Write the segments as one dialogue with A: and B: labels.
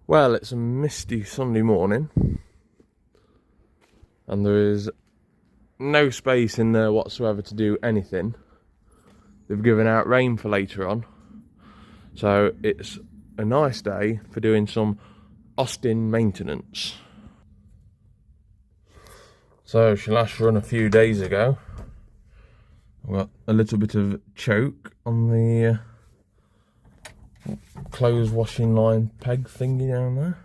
A: Well, it's a misty Sunday morning, and there is no space in there whatsoever to do anything. They've given out rain for later on, so it's a nice day for doing some Austin maintenance. So she last run a few days ago. I've got a little bit of choke on the clothes washing line peg thingy down there.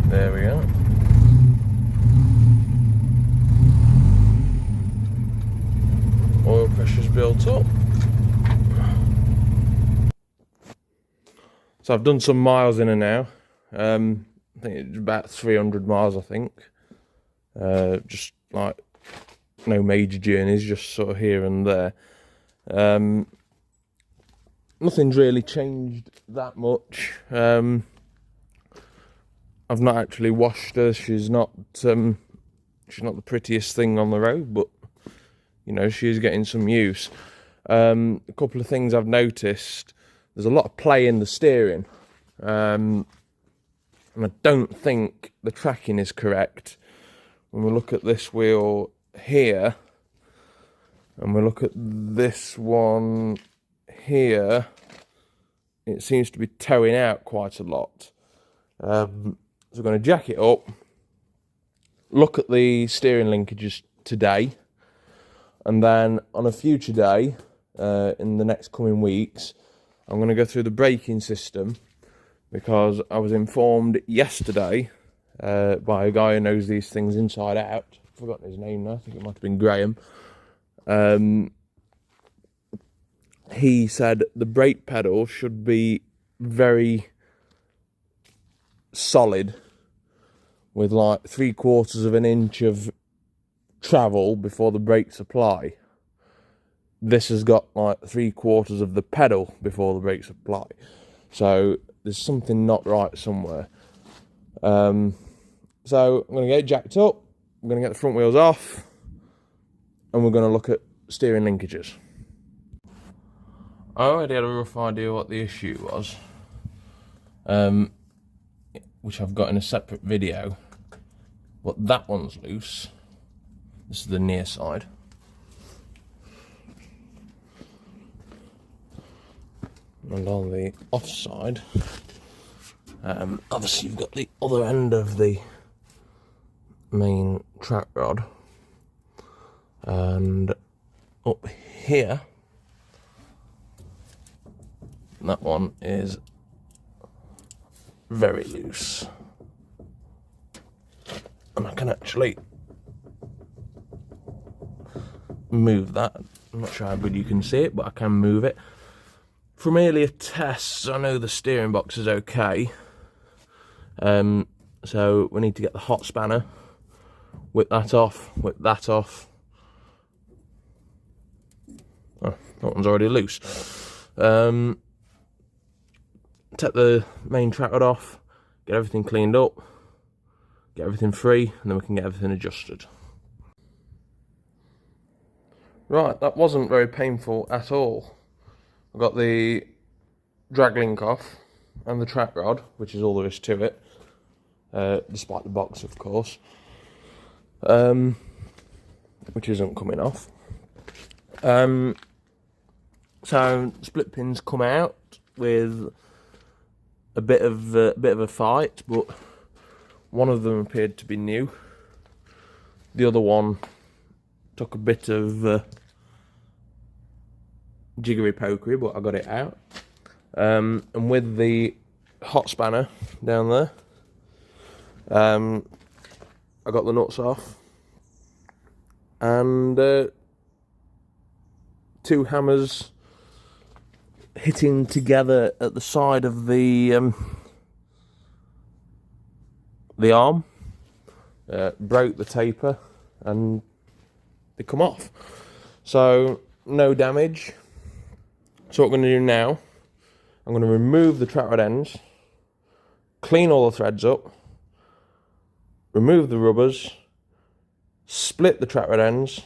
A: There we go. Oil pressure's built up. So I've done some miles in and now. I think it's about 300 miles, I think. Just like no major journeys, just sort of here and there. Nothing's really changed that much. I've not actually washed her. She's not the prettiest thing on the road, but you know, she is getting some use. A couple of things I've noticed. There's a lot of play in the steering, and I don't think the tracking is correct. When we look at this wheel here, and we look at this one here, it seems to be towing out quite a lot. So we're going to jack it up, look at the steering linkages today, and then on a future day, in the next coming weeks, I'm going to go through the braking system, because I was informed yesterday by a guy who knows these things inside out. I've forgotten his name now. I think it might have been Graham. He said the brake pedal should be very solid, with like 3/4 of an inch of travel before the brakes apply. This has got like 3/4 of the pedal before the brakes apply. So there's something not right somewhere. So I'm going to get it jacked up. I'm going to get the front wheels off, and we're going to look at steering linkages. I already had a rough idea what the issue was, which I've got in a separate video, but that one's loose. This is the near side. And on the off side, obviously you've got the other end of the main track rod, and up here, that one is very loose, and I can actually move that. I'm not sure how good you can see it, but I can move it. From earlier tests, I know the steering box is okay, so we need to get the hot spanner, whip that off. Oh, that one's already loose. Take the main track rod off, get everything cleaned up, get everything free, and then we can get everything adjusted. Right, that wasn't very painful at all. I've got the drag link off and the track rod, which is all there is to it, despite the box, of course, which isn't coming off. So split pins come out with a bit of a fight, but one of them appeared to be new. The other one took a bit of jiggery pokery, but I got it out. And with the hot spanner down there, I got the nuts off, and 2 hammers hitting together at the side of the arm broke the taper, and they come off. So no damage. So what I'm going to do now, I'm going to remove the track rod ends, clean all the threads up, remove the rubbers, split the track rod ends,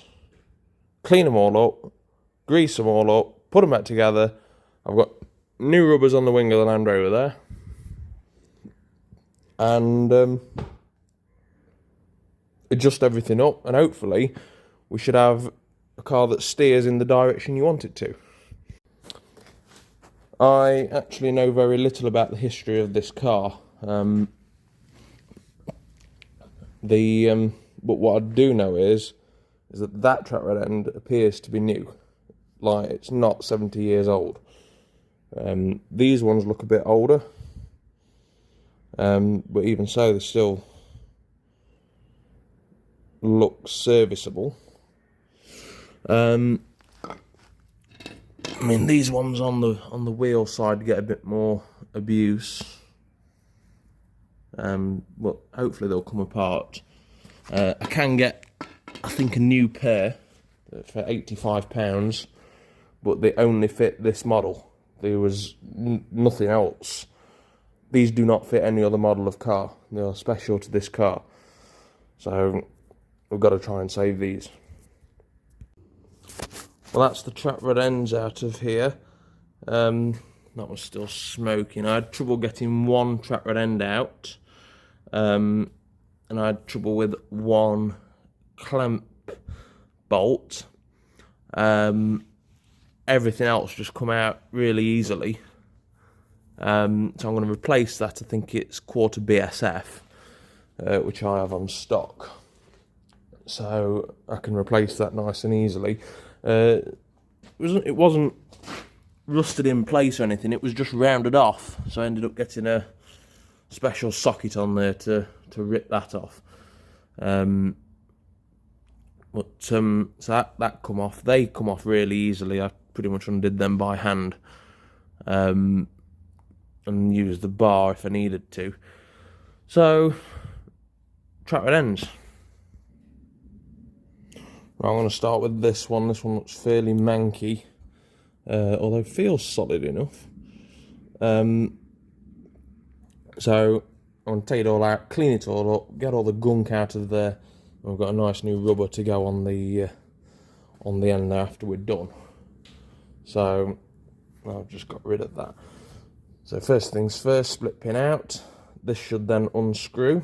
A: clean them all up, grease them all up, put them back together. I've got new rubbers on the wing of the Land Rover there. And adjust everything up, and hopefully we should have a car that steers in the direction you want it to. I actually know very little about the history of this car. But what I do know is that track rod end appears to be new. Like, it's not 70 years old. These ones look a bit older. But even so, they still look serviceable. I mean, these ones on the wheel side get a bit more abuse. But hopefully they'll come apart. I can get, I think, a new pair for £85, but they only fit this model. There was nothing else. These do not fit any other model of car. They are special to this car. So we've got to try and save these. Well, that's the trap rod ends out of here. That was still smoking. I had trouble getting one trap rod end out. And I had trouble with one clamp bolt. Everything else just come out really easily. So I'm going to replace that. I think it's quarter BSF, which I have on stock. So I can replace that nice and easily. It wasn't rusted in place or anything. It was just rounded off. So I ended up getting a special socket on there to rip that off. So that come off. They come off really easily. I pretty much undid them by hand. And used the bar if I needed to. So, trap rod ends. Right, I'm going to start with this one. This one looks fairly manky, although feels solid enough. So I'm going to take it all out, clean it all up, get all the gunk out of there. And we've got a nice new rubber to go on the end there after we're done. So I've just got rid of that. So first things first, split pin out. This should then unscrew,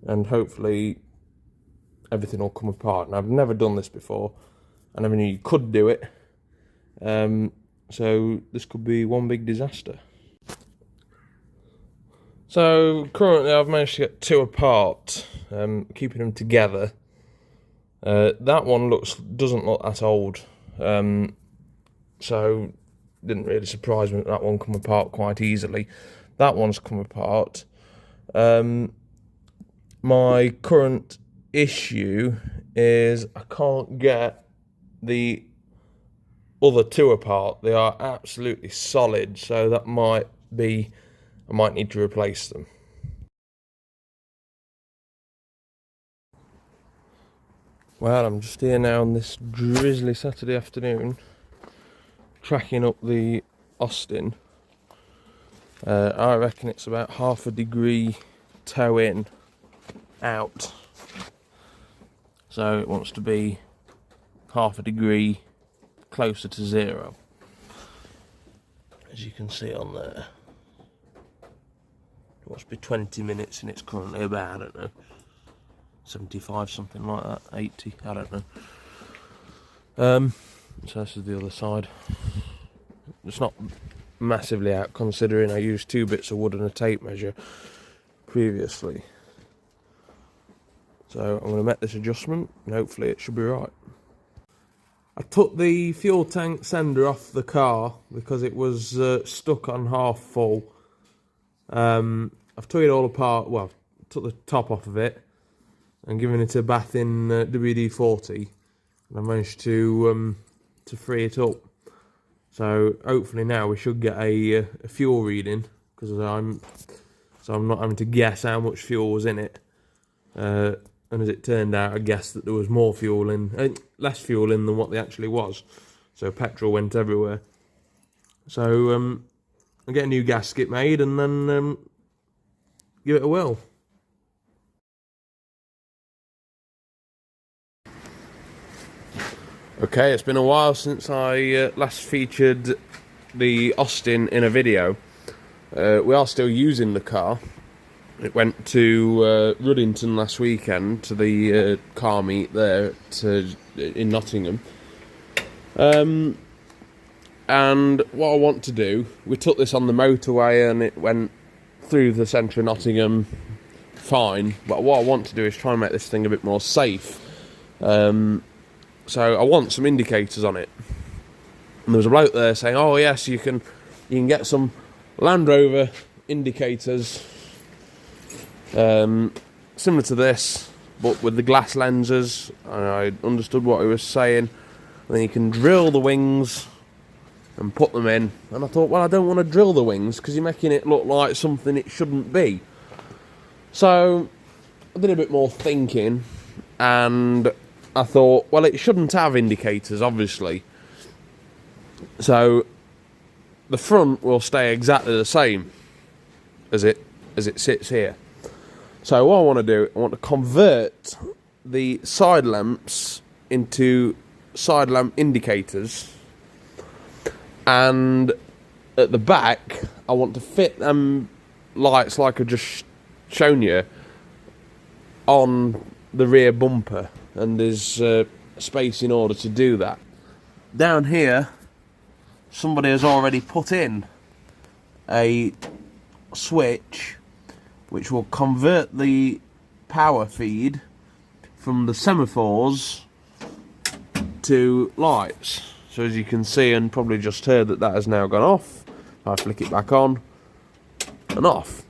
A: and hopefully everything will come apart. And I've never done this before. I never knew you could do it. So this could be one big disaster. So currently I've managed to get two apart, keeping them together. That one doesn't look that old. So didn't really surprise me that one come apart quite easily. That one's come apart. My current issue is I can't get the other two apart. They are absolutely solid, so that might be, I might need to replace them. Well, I'm just here now on this drizzly Saturday afternoon, tracking up the Austin. I reckon it's about half a degree toe in, out. So it wants to be half a degree closer to zero, as you can see on there. It wants to be 20 minutes and it's currently about, I don't know, 75, something like that, 80, I don't know. So this is the other side. It's not massively out, considering I used 2 bits of wood and a tape measure previously. So I'm going to make this adjustment and hopefully it should be right. I took the fuel tank sender off the car because it was stuck on half full. I've took it all apart, well, took the top off of it and given it a bath in WD-40, and I managed to free it up. So hopefully now we should get a fuel reading, because I'm not having to guess how much fuel was in it. And as it turned out, I guessed that there was more fuel in, less fuel in than what there actually was. So petrol went everywhere. So I'll get a new gasket made and then give it a whirl. Okay, it's been a while since I last featured the Austin in a video. We are still using the car. It went to Ruddington last weekend to the car meet there in Nottingham. And what I want to do, we took this on the motorway and it went through the centre of Nottingham fine, but what I want to do is try and make this thing a bit more safe. So I want some indicators on it. And there was a bloke there saying, oh yes, you can get some Land Rover indicators similar to this, but with the glass lenses. And I understood what he was saying. And then you can drill the wings and put them in. And I thought, well, I don't want to drill the wings because you're making it look like something it shouldn't be. So I did a bit more thinking, and I thought, well, it shouldn't have indicators, obviously. So the front will stay exactly the same as it sits here. So what I want to do, I want to convert the side lamps into side lamp indicators, and at the back I want to fit them lights like I've just shown you on the rear bumper, and there's space in order to do that. Down here somebody has already put in a switch which will convert the power feed from the semaphores to lights. So as you can see, and probably just heard, that has now gone off. I flick it back on and off.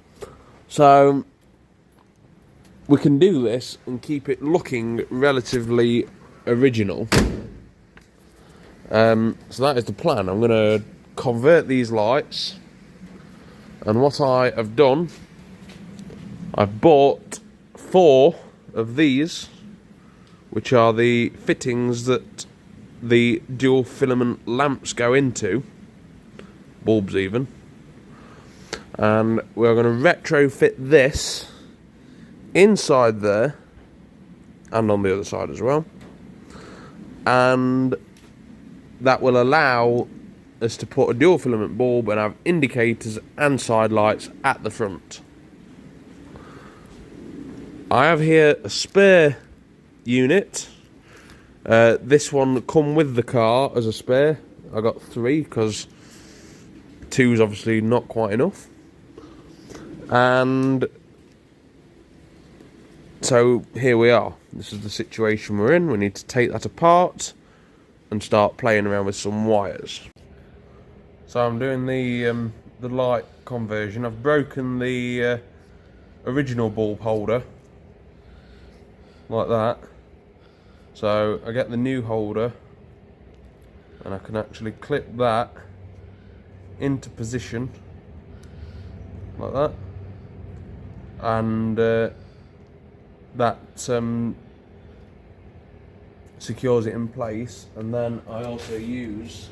A: So we can do this and keep it looking relatively original. So that is the plan. I'm going to convert these lights, and what I have done, I've bought 4 of these, which are the fittings that the dual filament lamps go into, bulbs even, and we're going to retrofit this inside there and on the other side as well, and that will allow us to put a dual filament bulb and have indicators and side lights at the front. I have here a spare unit. This one come with the car as a spare. I got 3 because 2 is obviously not quite enough. And so here we are. This is the situation we're in. We need to take that apart and start playing around with some wires. So I'm doing the light conversion. I've broken the original bulb holder like that. So I get the new holder and I can actually clip that into position like that, and that secures it in place. And then I also use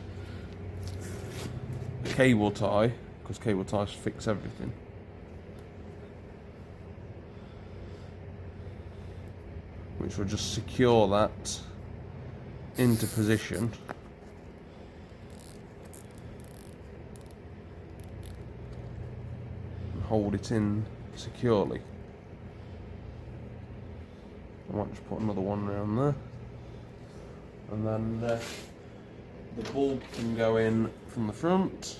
A: the cable tie, because cable ties fix everything. Which will just secure that into position. And hold it in securely. I might just put another one around there. And then the bulb can go in from the front.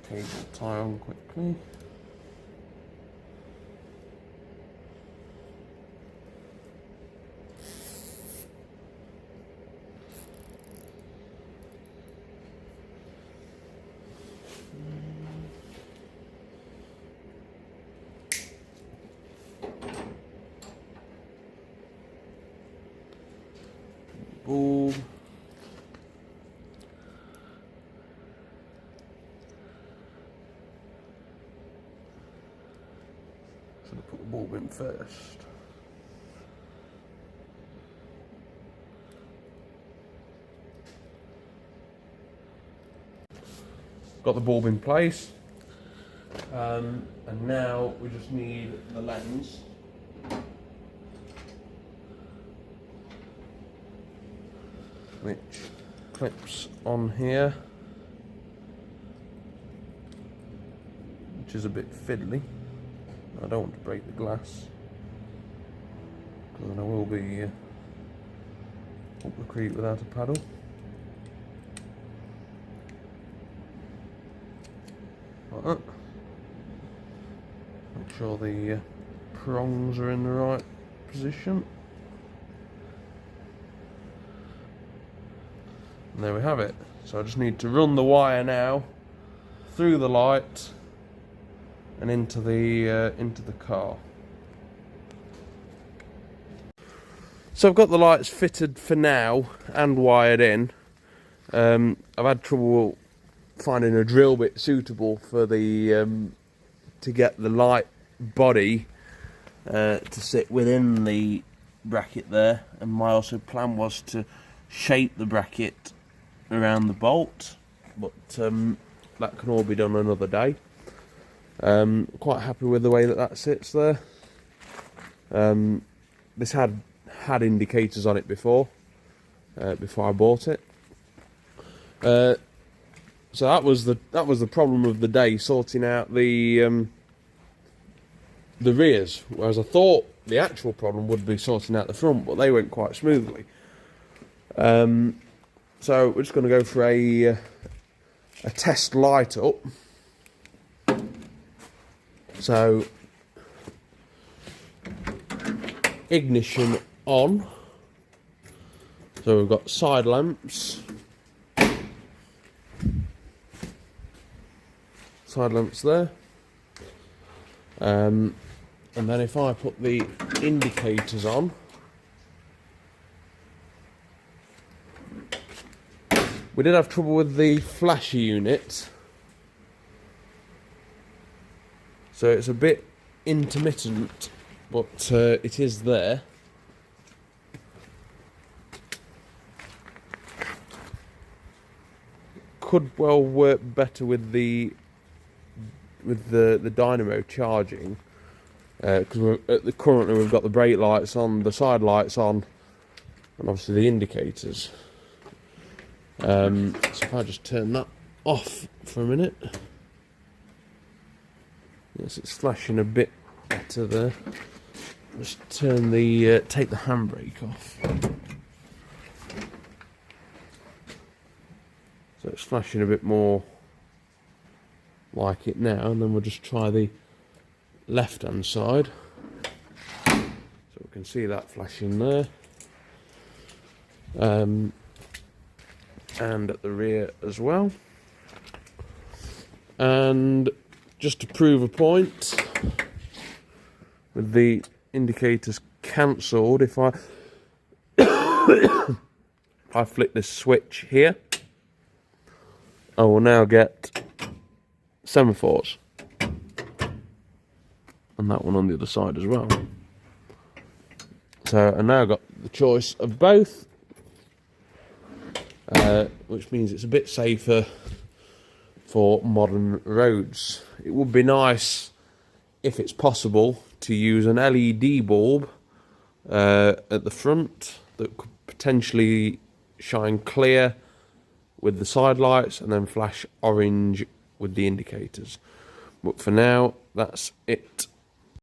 A: Cable tie on quickly. Bulb. So I put the bulb in first. Got the bulb in place, and now we just need the lens. which clips on here, which is a bit fiddly. I don't want to break the glass, because then I will be up the creek without a paddle. Like that. Make sure the prongs are in the right position. And there we have it. So I just need to run the wire now through the light and into the car. So I've got the lights fitted for now and wired in. I've had trouble finding a drill bit suitable for the to get the light body to sit within the bracket there, and my also plan was to shape the bracket around the bolt, but that can all be done another day. Quite happy with the way that sits there. This had indicators on it before I bought it. So that was the problem of the day, sorting out the rears, whereas I thought the actual problem would be sorting out the front, but they went quite smoothly. So we're just going to go for a test light up. So ignition on. So we've got side lamps. Side lamps there. And then if I put the indicators on, we did have trouble with the flasher unit, so it's a bit intermittent, but it is there. Could well work better with the dynamo charging, because currently we've got the brake lights on, the side lights on, and obviously the indicators. So if I just turn that off for a minute, yes, it's flashing a bit better there. Just turn the take the handbrake off. So it's flashing a bit more like it now, and then we'll just try the left hand side. So we can see that flashing there. And at the rear as well. And just to prove a point, with the indicators cancelled, if I I flick this switch here, I will now get semaphores, and that one on the other side as well. So I now got the choice of both, which means it's a bit safer for modern roads. It would be nice, if it's possible, to use an LED bulb at the front that could potentially shine clear with the side lights and then flash orange with the indicators. But for now, that's it.